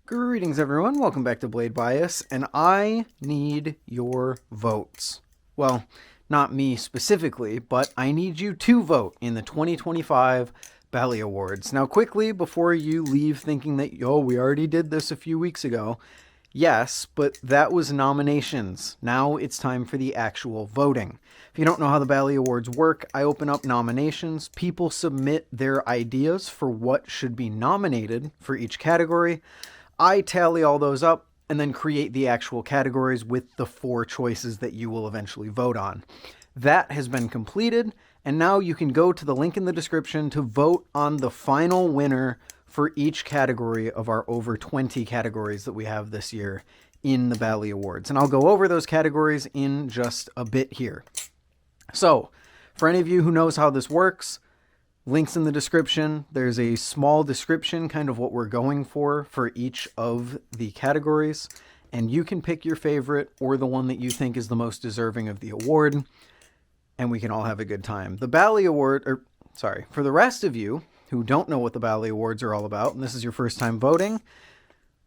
Greetings, everyone. Welcome back to Blade Bias, and I need your votes. Well, not me specifically, but I need you to vote in the 2025 Bali Awards. Now, quickly, before you leave thinking that, we already did this a few weeks ago, yes, but that was nominations. Now it's time for the actual voting. If you don't know how the Bali Awards work, I open up nominations. People submit their ideas for what should be nominated for each category. I tally all those up and then create the actual categories with the 4 choices that you will eventually vote on. That has been completed, and now you can go to the link in the description to vote on the final winner for each category of our over 20 categories that we have this year in the Bali Awards. And I'll go over those categories in just a bit here. So, for any of you who knows how this works, links in the description. There's a small description, kind of what we're going for each of the categories. And you can pick your favorite or the one that you think is the most deserving of the award. And we can all have a good time. The Bali Award, for the rest of you who don't know what the Bali Awards are all about, and this is your first time voting,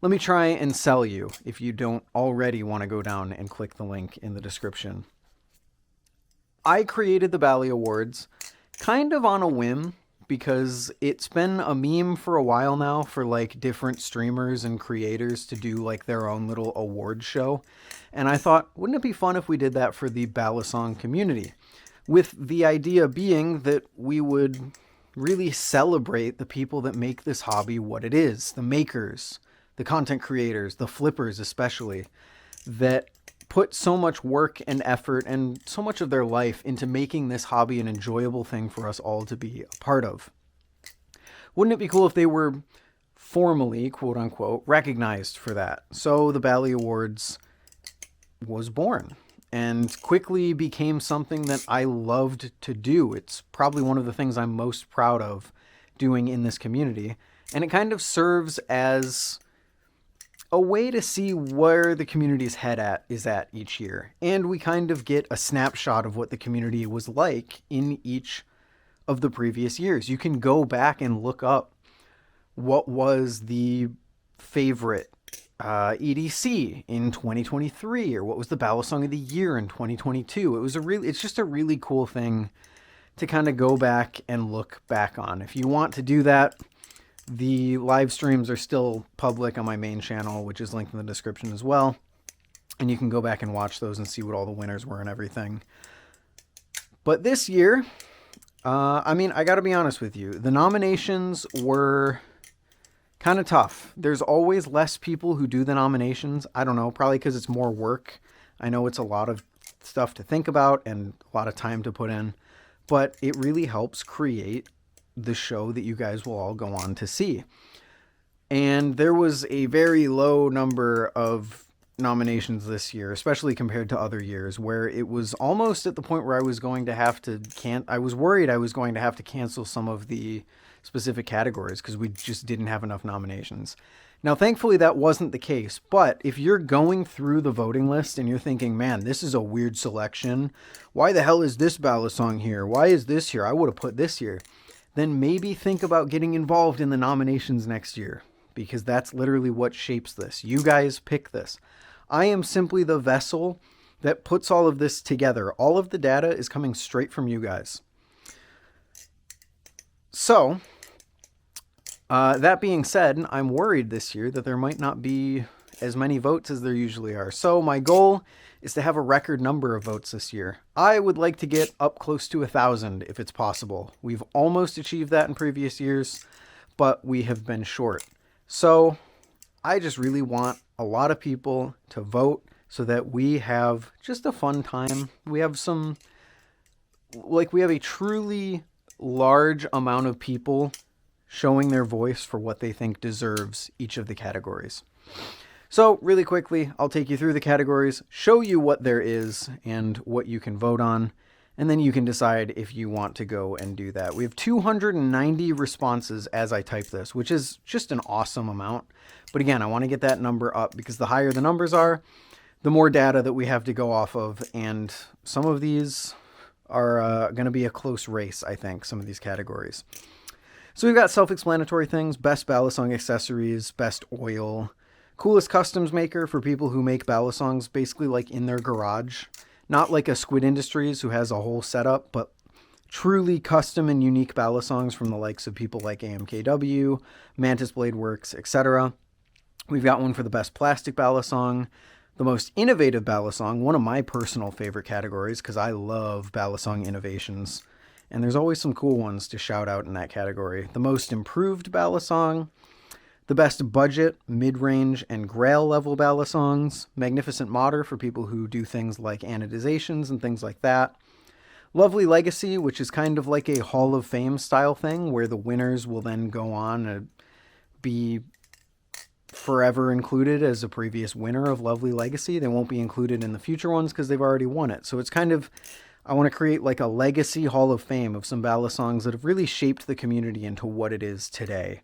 let me try and sell you if you don't already want to go down and click the link in the description. I created the Bali Awards kind of on a whim because it's been a meme for a while now for like different streamers and creators to do like their own little award show. And I thought, wouldn't it be fun if we did that for the Balisong community? With the idea being that we would really celebrate the people that make this hobby what it is. The makers, the content creators, the flippers especially, that put so much work and effort and so much of their life into making this hobby an enjoyable thing for us all to be a part of. Wouldn't it be cool if they were formally, quote unquote, recognized for that? So the Bali Awards was born and quickly became something that I loved to do. It's probably one of the things I'm most proud of doing in this community. And it kind of serves as a way to see where the community's head is at each year. And we kind of get a snapshot of what the community was like in each of the previous years. You can go back and look up what was the favorite EDC in 2023, or what was the Balisong of the year in 2022. It's just a really cool thing to kind of go back and look back on. If you want to do that, the live streams are still public on my main channel, which is linked in the description as well. And you can go back and watch those and see what all the winners were and everything. But this year, I got to be honest with you. The nominations were kind of tough. There's always less people who do the nominations. I don't know, probably because it's more work. I know it's a lot of stuff to think about and a lot of time to put in. But it really helps create the show that you guys will all go on to see. And there was a very low number of nominations this year, especially compared to other years, where it was almost at the point where I was going to have to I was worried I was going to have to cancel some of the specific categories because we just didn't have enough nominations. Now, thankfully, that wasn't the case. But if you're going through the voting list and you're thinking, man, this is a weird selection. Why the hell is this Balisong here? Why is this here? I would have put this here. Then maybe think about getting involved in the nominations next year, because that's literally what shapes this. You guys pick this. I am simply the vessel that puts all of this together. All of the data is coming straight from you guys. So, that being said, I'm worried this year that there might not be as many votes as there usually are. So my goal is to have a record number of votes this year. I would like to get up close to 1,000 if it's possible. We've almost achieved that in previous years, but we have been short. So I just really want a lot of people to vote so that we have just a fun time. We have a truly large amount of people showing their voice for what they think deserves each of the categories. So really quickly, I'll take you through the categories, show you what there is and what you can vote on, and then you can decide if you want to go and do that. We have 290 responses as I type this, which is just an awesome amount. But again, I want to get that number up because the higher the numbers are, the more data that we have to go off of. And some of these are going to be a close race, I think, some of these categories. So we've got self-explanatory things, best Balisong accessories, best oil, Coolest customs maker for people who make ballad songs basically like in their garage. Not like a Squid Industries who has a whole setup, but truly custom and unique ballad songs from the likes of people like AMKW, Mantis Blade Works, etc. We've got one for the best plastic ballad song, the most innovative ballad song, one of my personal favorite categories because I love ballad song innovations. And there's always some cool ones to shout out in that category. The most improved ballad song, the best budget, mid-range, and grail level ballad songs, magnificent modder for people who do things like anodizations and things like that. Lovely Legacy, which is kind of like a Hall of Fame style thing where the winners will then go on to be forever included as a previous winner of Lovely Legacy. They won't be included in the future ones because they've already won it. So it's kind of, I want to create like a legacy Hall of Fame of some ballad songs that have really shaped the community into what it is today.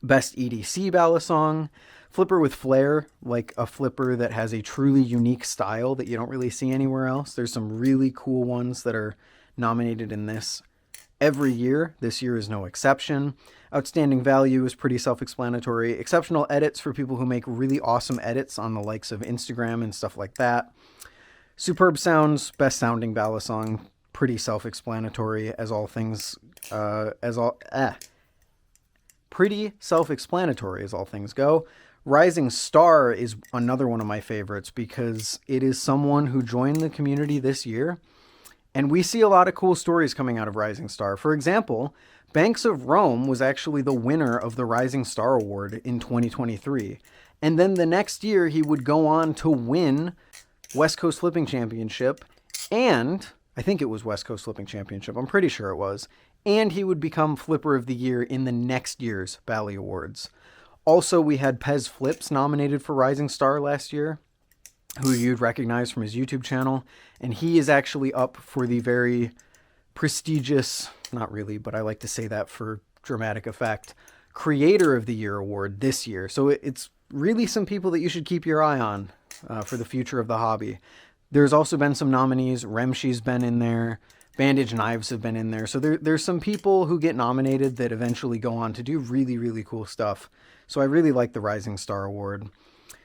Best EDC ballad song, flipper with flair, like a flipper that has a truly unique style that you don't really see anywhere else. There's some really cool ones that are nominated in this every year. This year is no exception. Outstanding value is pretty self-explanatory. Exceptional edits for people who make really awesome edits on the likes of Instagram and stuff like that. Superb sounds, best sounding ballad song, pretty self-explanatory as all things, pretty self-explanatory as all things go. Rising Star is another one of my favorites because it is someone who joined the community this year, and we see a lot of cool stories coming out of Rising Star. For example, Banks of Rome was actually the winner of the Rising Star Award in 2023. And then the next year, he would go on to win West Coast Flipping Championship, and I think it was West Coast Flipping Championship. I'm pretty sure it was. And he would become Flipper of the Year in the next year's Bali Awards. Also, we had Pez Flips nominated for Rising Star last year, who you'd recognize from his YouTube channel. And he is actually up for the very prestigious, not really, but I like to say that for dramatic effect, Creator of the Year award this year. So it's really some people that you should keep your eye on for the future of the hobby. There's also been some nominees. Remshi's been in there. Bandage Knives have been in there. So there's some people who get nominated that eventually go on to do really, really cool stuff. So I really like the Rising Star Award.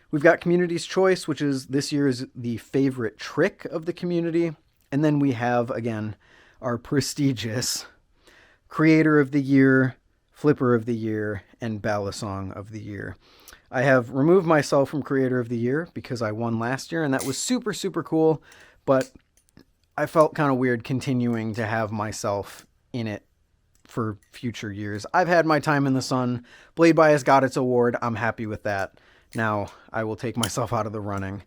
We've got Community's Choice, which is this year's the favorite trick of the community. And then we have, again, our prestigious Creator of the Year, Flipper of the Year, and Ballad Song of the Year. I have removed myself from Creator of the Year because I won last year, and that was super, super cool. But I felt kind of weird continuing to have myself in it for future years. I've had my time in the sun. Blade Bias got its award. I'm happy with that. Now I will take myself out of the running.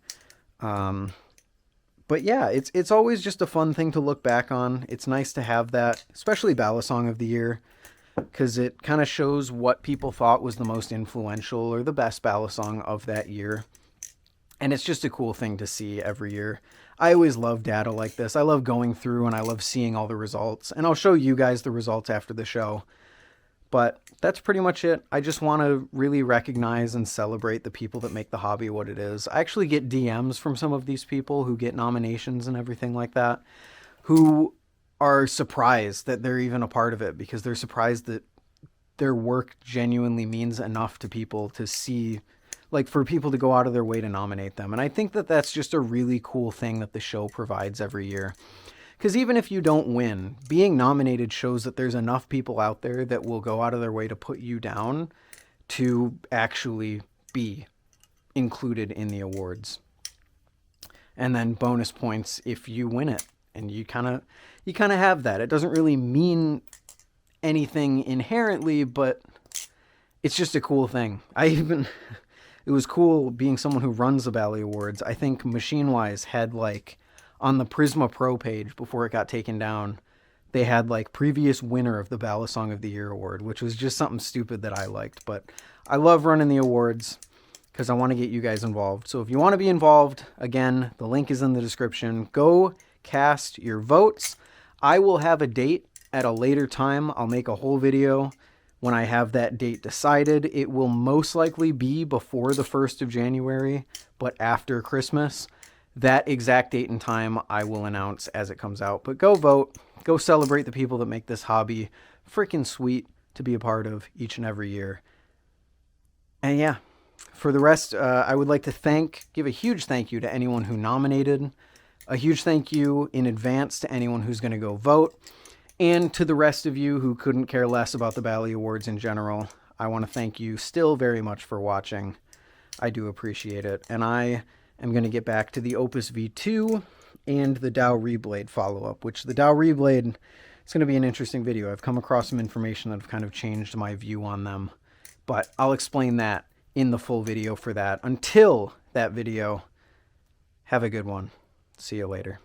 But yeah, it's always just a fun thing to look back on. It's nice to have that, especially Ballad Song of the Year, because it kind of shows what people thought was the most influential or the best ballad song of that year. And it's just a cool thing to see every year. I always love data like this. I love going through and I love seeing all the results. And I'll show you guys the results after the show. But that's pretty much it. I just want to really recognize and celebrate the people that make the hobby what it is. I actually get DMs from some of these people who get nominations and everything like that, who are surprised that they're even a part of it because they're surprised that their work genuinely means enough to people to see, like for people to go out of their way to nominate them. And I think that that's just a really cool thing that the show provides every year. Because even if you don't win, being nominated shows that there's enough people out there that will go out of their way to put you down to actually be included in the awards. And then bonus points if you win it. And you kind of have that. It doesn't really mean anything inherently, but it's just a cool thing. It was cool being someone who runs the Bali Awards. I think Machine-wise had like, on the Prisma Pro page before it got taken down, they had like previous winner of the Ballad Song of the Year award, which was just something stupid that I liked. But I love running the awards because I want to get you guys involved. So if you want to be involved, again, the link is in the description. Go cast your votes. I will have a date at a later time. I'll make a whole video when I have that date decided. It will most likely be before the 1st of January, but after Christmas. That exact date and time I will announce as it comes out. But go vote. Go celebrate the people that make this hobby freaking sweet to be a part of each and every year. And yeah, For the rest, I would like to give a huge thank you to anyone who nominated, a huge thank you in advance to anyone who's going to go vote, and to the rest of you who couldn't care less about the Bali Awards in general. I want to thank you still very much for watching. I do appreciate it. And I am going to get back to the Opus V2 and the Dow Reblade follow-up, which the Dow Reblade is going to be an interesting video. I've come across some information that have kind of changed my view on them, but I'll explain that in the full video for that. Until that video, have a good one. See you later.